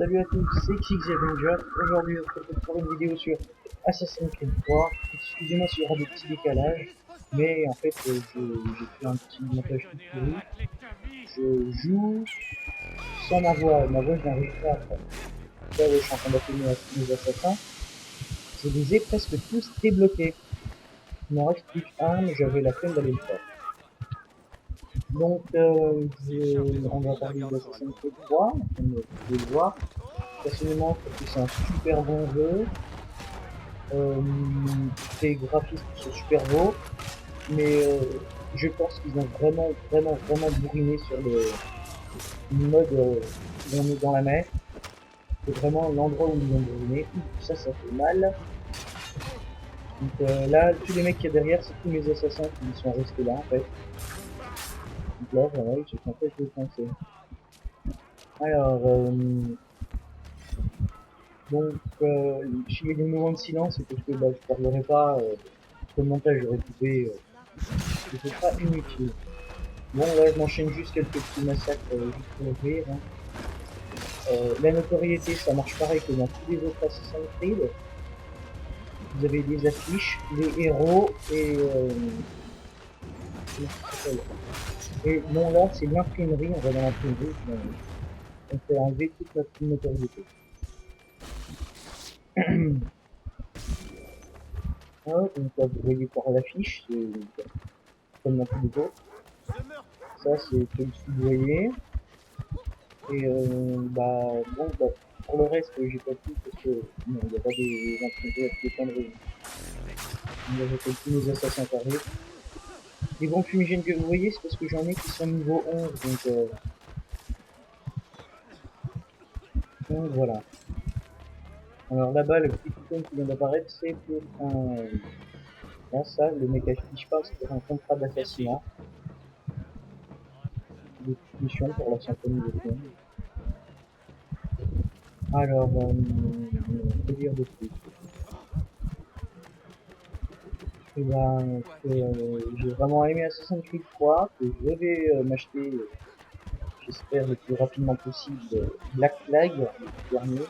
Salut à tous, c'est XXZ Avenger. Aujourd'hui, on se retrouve pour une vidéo sur Assassin's Creed 3. Excusez-moi s'il y aura des petits décalages, mais en fait, j'ai fait un petit montage tout pourri. Je joue sans ma voix je n'arrive pas à faire. Là, je suis en train d'appeler mes assassins. Je les ai presque tous débloqués. Il m'en reste plus qu'un, mais j'avais la peine d'aller le faire. Donc, on va parler d'Assassin's Creed 3, comme vous pouvez le voir. Personnellement, je trouve que c'est un super bon jeu. Les graphismes sont super beaux, mais je pense qu'ils ont vraiment bourriné sur le mode où on est dans la mer. C'est vraiment l'endroit où ils ont bourriné. Ça fait mal. Donc là, tous les mecs qu'il y a derrière, c'est tous mes assassins qui sont restés là en fait. Donc là, voilà, j'ai en fait défoncé. Alors, donc, s'il y a des moments de silence, c'est parce que bah, je parlerai pas, le montage j'aurais coupé, c'était pas inutile. Bon, là, je m'enchaîne juste quelques petits massacres juste pour rire. Hein. La notoriété, ça marche pareil que dans tous les autres Assassin's Creed. Vous avez des affiches, les héros et... et bon, là, c'est l'imprimerie. On va dans l'imprimerie. On peut enlever toute notre notoriété. Ah, donc là, vous voyez par l'affiche, c'est comme dans tous les autres. Ça, c'est celui-ci que vous voyez. Et bon, pour le reste, j'ai pas pu parce que non, il n'y a pas des imprimeries à tous les coins de rue. On avait fait tous les assassins carrés. Les bons fumigènes que vous voyez, c'est parce que j'en ai qui sont niveau 11, donc voilà. Alors là-bas, le petit icône qui vient d'apparaître, c'est pour un... Là, ça, le mec affiche pas, c'est pour un contrat d'assassinat. Des petites missions pour la synchronisation. Alors, que dire de plus? Et ben, j'ai vraiment aimé Assassin's Creed 3, que je vais m'acheter, j'espère le plus rapidement possible, Black Flag, le dernier.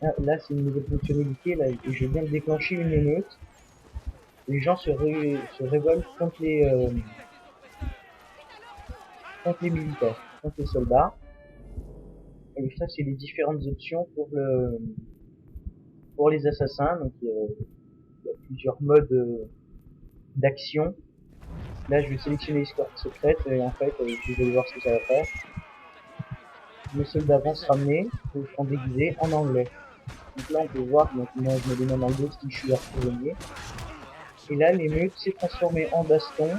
Ah, là, c'est une nouvelle fonctionnalité, là, et je viens de déclencher une émeute. Les gens se révoltent contre les militaires, contre les soldats. Et ça, c'est les différentes options pour les assassins. Donc, il y a plusieurs modes d'action. Là, je vais sélectionner l'escorte secrète et en fait, vous allez voir ce que ça va faire. Mes soldats vont se ramener, ils seront déguisés en anglais. Donc là, on peut voir, donc moi, je me demande dans le dos si je suis leur prisonnier. Et là, l'émeute s'est transformée en baston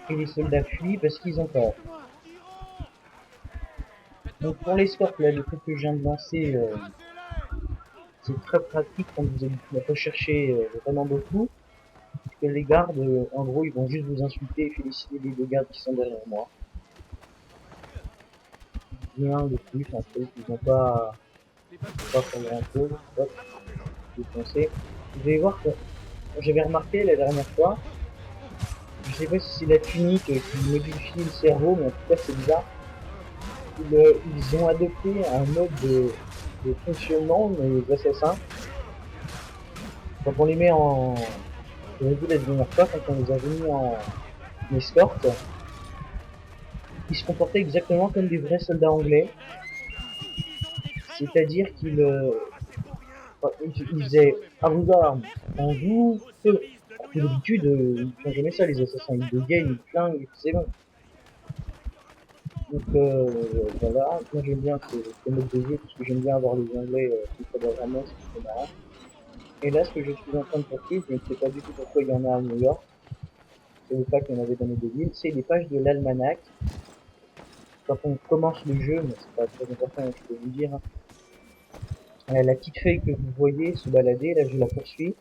et les soldats fuient parce qu'ils ont peur. Donc pour l'escorte, là, le truc que je viens de lancer, c'est très pratique quand vous allez rechercher vraiment beaucoup. Parce que les gardes, en gros, ils vont juste vous insulter et féliciter les deux gardes qui sont derrière moi. Rien de plus, en fait, ils n'ont pas faire grand chose. Hop, défoncer. Vous allez voir que j'avais remarqué la dernière fois, je sais pas si c'est la tunique qui modifie le cerveau, mais en tout cas c'est bizarre. Ils ont adopté un mode de fonctionnement, les assassins. Quand on les met en... J'avais vu la dernière fois, quand on les a mis en escorte, ils se comportaient exactement comme des vrais soldats anglais. C'est-à-dire qu'ils faisaient à vos armes, en vous... D'habitude, ils font jamais ça, les assassins. Ils dégainent, ils flinguent, c'est bon. Donc voilà, moi j'aime bien ce mode de jeu parce que j'aime bien avoir les anglais qui travaillent vraiment, c'est marrant. Et là, ce que je suis en train de faire, je ne sais pas du tout pourquoi il y en a à New York, je ne savais pas qu'il y en avait dans les deux villes, c'est les pages de l'almanach. Quand on commence le jeu, mais c'est pas très important, je peux vous dire, hein. La petite feuille que vous voyez se balader, là je la poursuis.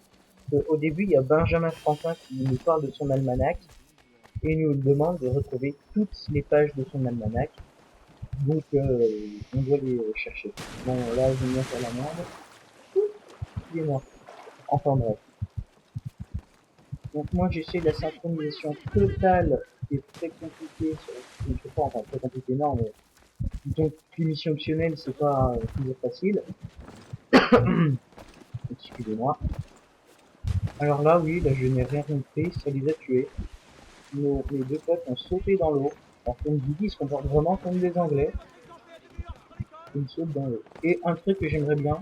Au début, il y a Benjamin Franklin qui nous parle de son almanach et nous demande de retrouver toutes les pages de son almanach. Donc, on doit les chercher. Bon, là, je viens faire la merde. Excusez-moi. Enfin bref. Donc moi, j'essaie de la synchronisation totale, qui est très compliquée. Enfin, très compliqué, non, mais Donc les missions optionnelles, c'est pas toujours facile. Excusez-moi. Alors là, oui, là je n'ai rien compris, ça les a tués. Mes deux potes ont sauté dans l'eau. Alors comme je vous dis, ils se comportent vraiment comme des Anglais. Ils sautent dans l'eau. Et un truc que j'aimerais bien,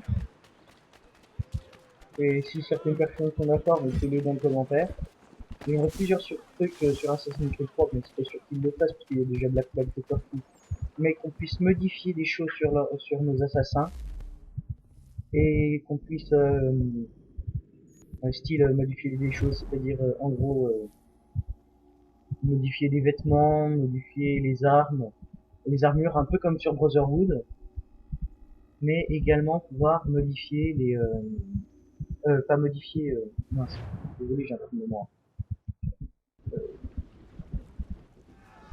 et si certaines personnes sont d'accord, mettez-le dans le commentaire. J'aimerais plusieurs trucs sur Assassin's Creed 3, mais c'est pas sûr qu'ils le fassent parce qu'il y a déjà Black Flag qui est partout. Mais qu'on puisse modifier des choses sur nos assassins et qu'on puisse style modifier des choses, c'est-à-dire en gros modifier des vêtements, modifier les armes, les armures, un peu comme sur Brotherhood, mais également pouvoir modifier les pas modifier mince, désolé j'ai un peu de mémoire,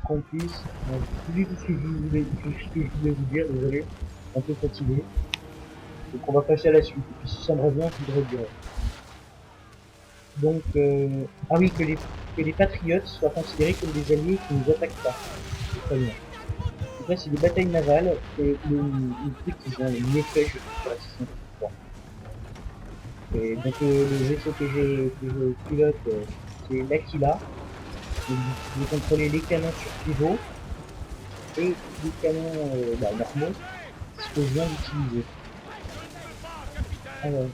qu'on puisse plus vite ce que je voulais vous dire, désolé, un peu fatigué, donc on va passer à la suite, et puis si ça me revient je voudrais dire. Donc ah oui, que les patriotes soient considérés comme des alliés qui nous attaquent pas, c'est très bien. Donc là c'est des batailles navales, et le truc qu'ils ont mieux fait je trouve sur Assassin's Creed 3. Et donc le vaisseau que je pilote c'est l'Aquila. Donc, vous pouvez contrôler les canons sur pivot et les canons normaux, ce que je viens d'utiliser. Alors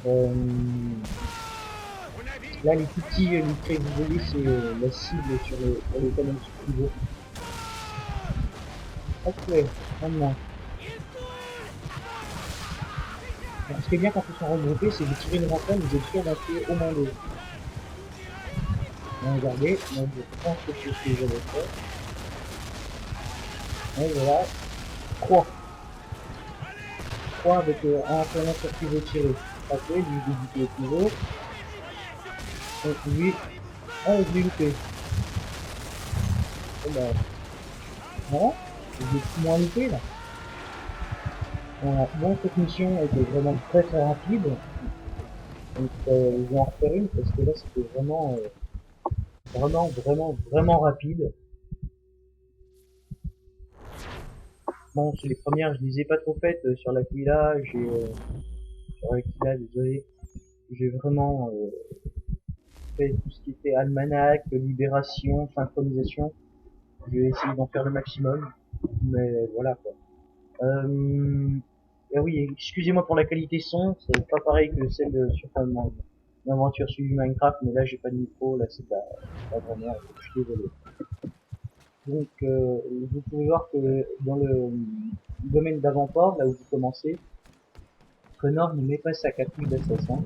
là les tout petits les traits que vous voyez c'est la cible sur les canons sur pivot. Ok, maintenant. Alors, ce qui est bien quand ils sont regroupés, c'est de tirer une rafale, vous êtes sûr d'en tuer au moins deux. Bon, regardez, moi je pense que c'est ce que j'avais fait. Et voilà, 3. 3 avec un canon sur pivot tiré. Après, lui débuter au pivot. Donc lui, ah je l'ai loupé. Bon bah, voilà, je l'ai plus moins loupé là. Voilà. Bon, cette mission était vraiment très très rapide. Donc je vais en refaire une parce que là c'était vraiment, vraiment rapide. Bon, sur les premières, je les ai pas trop faites sur l'Aquila, sur l'Aquila, désolé, j'ai vraiment fait tout ce qui était almanach, libération, synchronisation. Je vais essayer d'en faire le maximum, mais voilà quoi. Et oui, excusez-moi pour la qualité son, c'est pas pareil que celle sur mon aventure sur Minecraft, mais là j'ai pas de micro, là c'est pas vraiment, je suis désolé. Donc vous pouvez voir que dans le domaine d'avant-port, là où vous commencez, Connor ne met pas sa capouille d'assassin.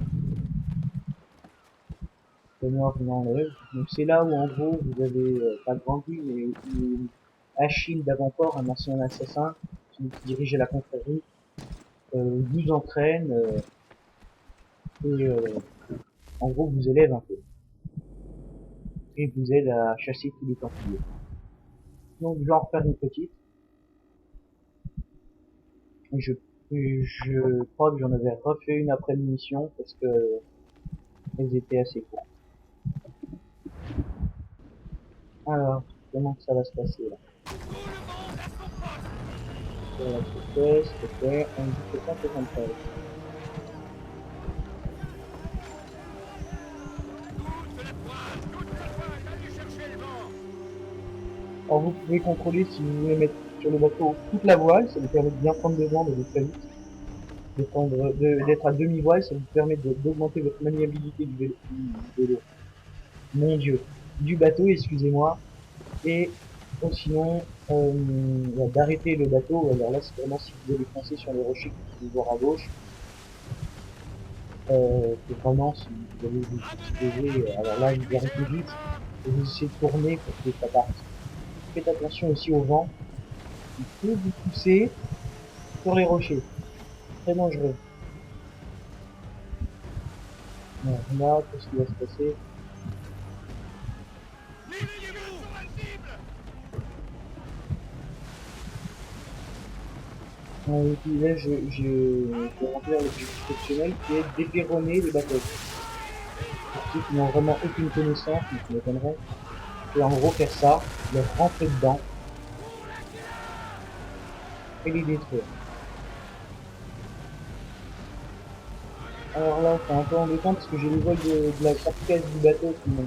Connor l'enlève. Donc c'est là où en gros vous avez pas grandi, mais Achille d'avant-port, un ancien assassin, qui dirigeait la confrérie, vous entraîne et en gros vous élève un peu. Et vous aide à chasser tous les templiers. Donc je vais en refaire une petite. Je, je crois que j'en avais refait une après l'émission parce que elles étaient assez courtes. Alors, comment ça va se passer là? C'était, on dit que 173. Alors vous pouvez contrôler si vous voulez mettre sur le bateau toute la voile, ça vous permet de bien prendre devant, de très vite. D'être à demi-voile, ça vous permet d'augmenter votre maniabilité du vélo. Mon dieu. Du bateau, excusez-moi. Et sinon, d'arrêter le bateau. Alors là, c'est vraiment si vous allez foncer sur les rochers qui sont voir à gauche. C'est vraiment si vous allez vous exposer. Alors là, vous arrêtez vite et vous essayez de tourner pour que ça parte. Faites attention aussi au vent. Il peut vous pousser sur les rochers. Très dangereux. Alors là, qu'est-ce qui va se passer? Et puis là, je vais remplir l'objectif optionnel qui est d'éperonner les bateaux. Pour ceux qui n'ont vraiment aucune connaissance, mais qui m'étonneraient, et en gros faire ça, leur rentrer dedans, et les détruire. Alors là, c'est un peu embêtant parce que j'ai les voiles de la carcasse du bateau qui m'ont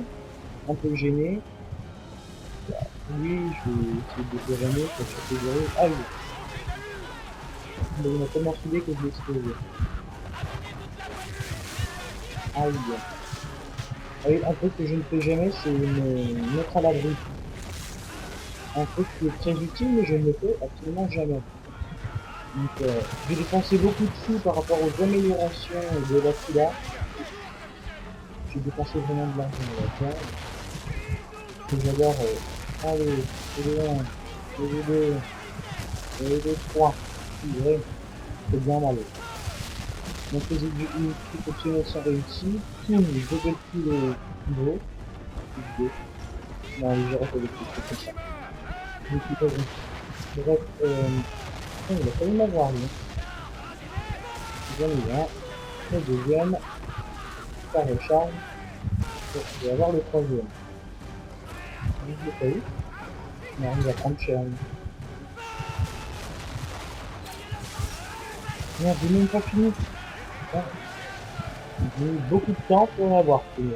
un peu gêné. Oui, je vais essayer de déramer pour chercher des roues. Aïe! Mais il m'a tellement soudé que je l'ai explosé. Aïe! Ah oui, un truc que je ne fais jamais, c'est me mettre à l'abri. Un truc qui est très utile, mais je ne le fais absolument jamais. Donc, j'ai dépensé beaucoup de sous par rapport aux améliorations de l'Aquila. J'ai dépensé vraiment de l'argent là-dedans. Et j'adore, allez, c'est le 1, c'est le 2, c'est le 3. Ouais, c'est bien mal. Donc les trucs optionnels sont réussis. Poum, je dégueule plus le niveau. Non, les gérer avec les trucs comme ça. Donc il faut bref, il a fallu m'avoir lui. J'en ai un. Le deuxième, ça recharge. Je vais avoir le troisième. Je l'ai pas eu. Non, il va prendre cher. Merde, j'ai même pas fini. Ah, j'ai mis beaucoup de temps pour l'avoir fini.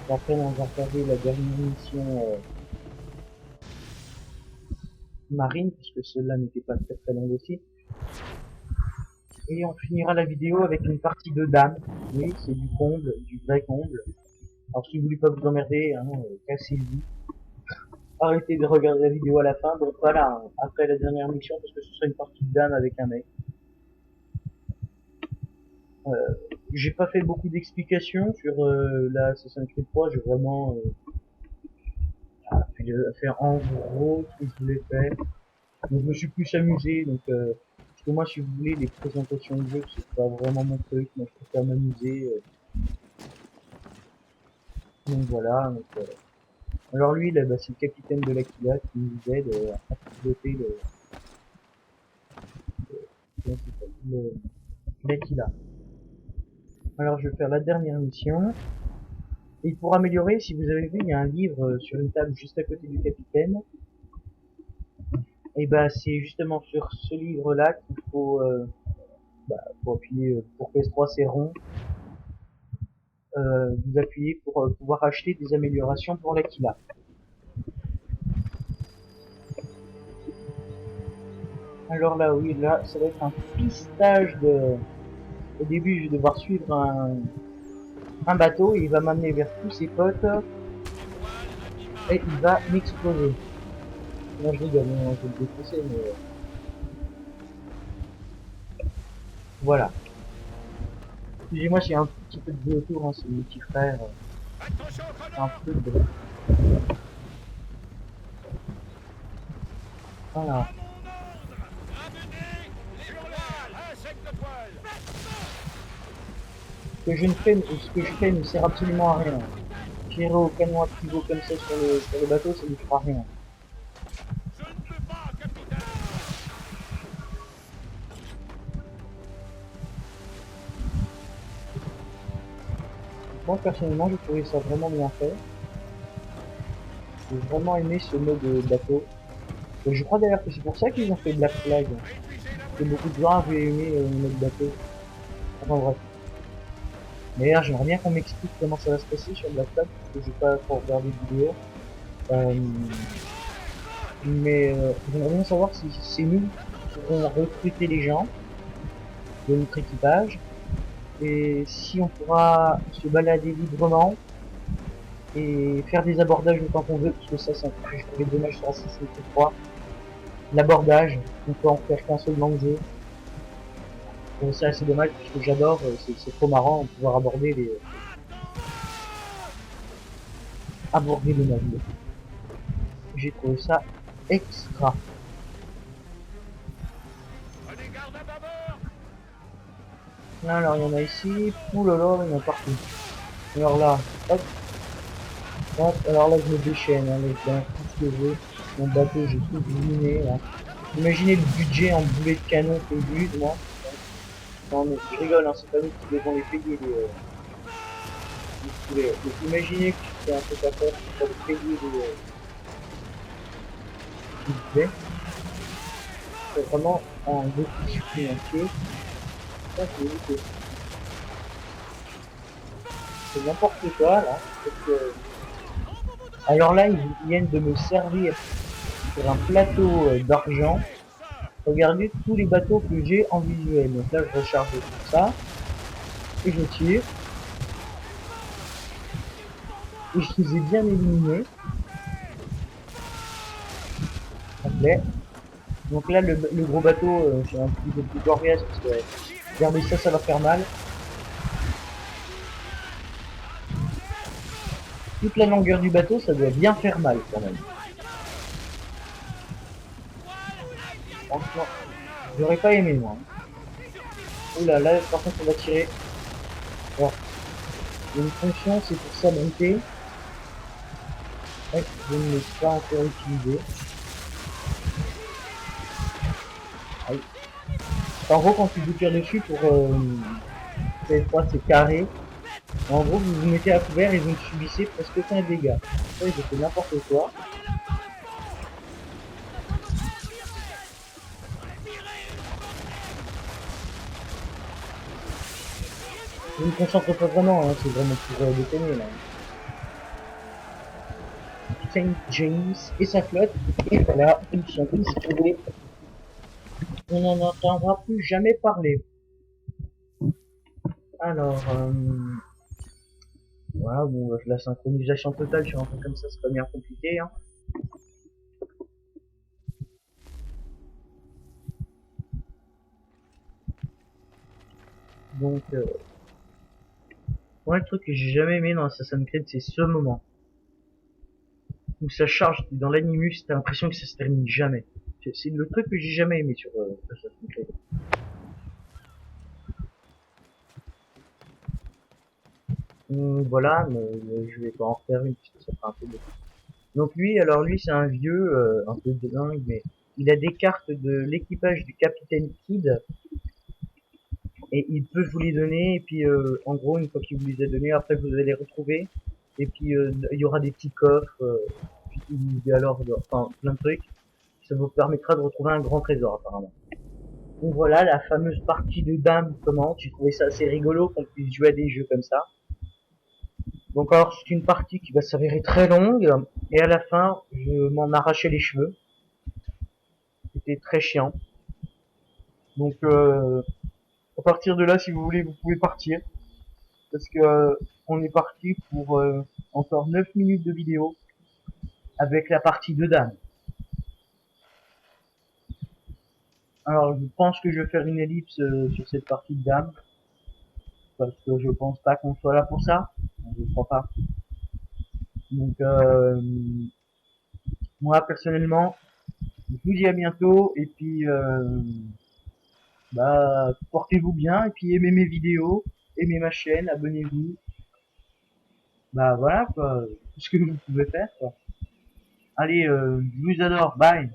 Après, on va regarder la dernière mission marine, puisque celle-là n'était pas très très longue aussi. Et on finira la vidéo avec une partie de dames. Oui, c'est du comble, du vrai comble. Alors si vous voulez pas vous emmerder, hein, cassez-vous. Arrêtez de regarder la vidéo à la fin, donc voilà, hein, après la dernière mission, parce que ce sera une partie de dames avec un mec. Euh, j'ai pas fait beaucoup d'explications sur la Assassin's Creed 3, j'ai vraiment fait en gros ce que je voulais faire. Donc je me suis plus amusé, donc parce que moi si vous voulez les présentations de jeux c'est pas vraiment mon truc, moi je préfère m'amuser. Donc voilà, donc, alors lui là, bah, c'est le capitaine de l'Aquila qui nous aide à piloter l'Aquila. Alors je vais faire la dernière mission. Et pour améliorer, si vous avez vu, il y a un livre sur une table juste à côté du capitaine. Et bah c'est justement sur ce livre-là qu'il faut, pour appuyer pour PS3 c'est rond. Vous appuyez pour pouvoir acheter des améliorations pour l'Aquila. Alors là oui, là ça va être un pistage de... Au début je vais devoir suivre un bateau et il va m'amener vers tous ses potes et il va m'exploser. Moi je rigole, non, je vais le défoncer mais voilà. Excusez-moi s'il y a un petit peu de bruit autour, hein, c'est mon petit frère. Un peu de bruit. Voilà. Ce que je fais ne sert absolument à rien. Tirer au canon à pivot comme ça sur le bateau, ça ne fera rien. Moi personnellement, j'ai trouvé ça vraiment bien fait. J'ai vraiment aimé ce mode de bateau. Et je crois d'ailleurs que c'est pour ça qu'ils ont fait Black Flag. Que beaucoup de gens avaient aimé le mode bateau. Enfin bref. D'ailleurs, j'aimerais bien qu'on m'explique comment ça va se passer sur Black Flag, parce que j'ai pas encore regardé de vidéo. Mais j'aimerais bien savoir si c'est nous qui pourrons recruter les gens de notre équipage, et si on pourra se balader librement et faire des abordages autant qu'on veut, parce que ça c'est un truc que je trouvais dommage sur Assassin's Creed 3. L'abordage, on peut en faire qu'un seul dans le jeu. Donc c'est assez dommage parce que j'adore, c'est trop marrant de pouvoir aborder le navire. J'ai trouvé ça extra. Alors il y en a ici, oulala, il y en a partout. Alors là, hop, hop, alors là je me déchaîne, hein, dans tout ce que je veux. Mon bateau, j'ai tout miné là. Imaginez le budget en boulet de canon que j'use, moi. Non mais je rigole, hein, c'est pas nous qui devons les payer les poulets. Donc imaginez que tu fais un truc à faire pour payer les budgets. c'est vraiment un déficit financier. Ça, c'est n'importe quoi, là. Parce que... Alors là, ils viennent de me servir sur un plateau d'argent. Regardez tous les bateaux que j'ai en visuel. Donc là, je recharge tout ça. Et je tire. Et je les ai bien éliminés. Complet. Donc là, le gros bateau, c'est un petit peu plus coriace parce que, regardez ça, ça va faire mal. Toute la longueur du bateau, ça doit bien faire mal quand même. Franchement, j'aurais pas aimé moi. Oula, là, par contre, on va tirer. Alors, il y a une fonction, c'est pour s'abriter. Ouais, je ne l'ai pas encore utilisé. Aïe. En gros, quand tu vous tires dessus pour c'est carré. En gros, vous vous mettez à couvert et vous ne subissez presque aucun dégât. Ça, j'ai fait n'importe quoi. Je ne me concentre pas vraiment, hein, c'est vraiment pour déconner là. Saint James et sa flotte, et voilà, ils sont tous trouvés. On n'en entendra plus jamais parler. Alors, voilà, bon, la synchronisation totale sur un truc comme ça, c'est pas bien compliqué, hein. Donc, moi, le truc que j'ai jamais aimé dans Assassin's Creed, c'est ce moment. Où ça charge dans l'animus, t'as l'impression que ça se termine jamais. C'est le truc que j'ai jamais aimé sur Assassin's Creed. Voilà, mais je vais pas en refaire une puisque ça fera un peu de... Donc lui, alors lui c'est un vieux, un peu dingue, mais il a des cartes de l'équipage du Capitaine Kidd et il peut vous les donner et puis en gros une fois qu'il vous les a donnés, après vous allez les retrouver et puis il y aura des petits coffres, alors enfin plein de trucs, ça vous permettra de retrouver un grand trésor apparemment. Donc voilà, la fameuse partie de dames commence. J'ai trouvé ça assez rigolo qu'on puisse jouer à des jeux comme ça. Donc alors c'est une partie qui va s'avérer très longue et à la fin je m'en arrachais les cheveux. C'était très chiant. Donc à partir de là si vous voulez vous pouvez partir parce que on est parti pour encore 9 minutes de vidéo avec la partie de dames. Alors je pense que je vais faire une ellipse sur cette partie de dames parce que je pense pas qu'on soit là pour ça. Je crois pas. Donc moi personnellement je vous dis à bientôt et puis bah portez-vous bien et puis aimez mes vidéos, aimez ma chaîne, abonnez-vous. Bah voilà quoi, tout ce que vous pouvez faire quoi. Allez, je vous adore, bye.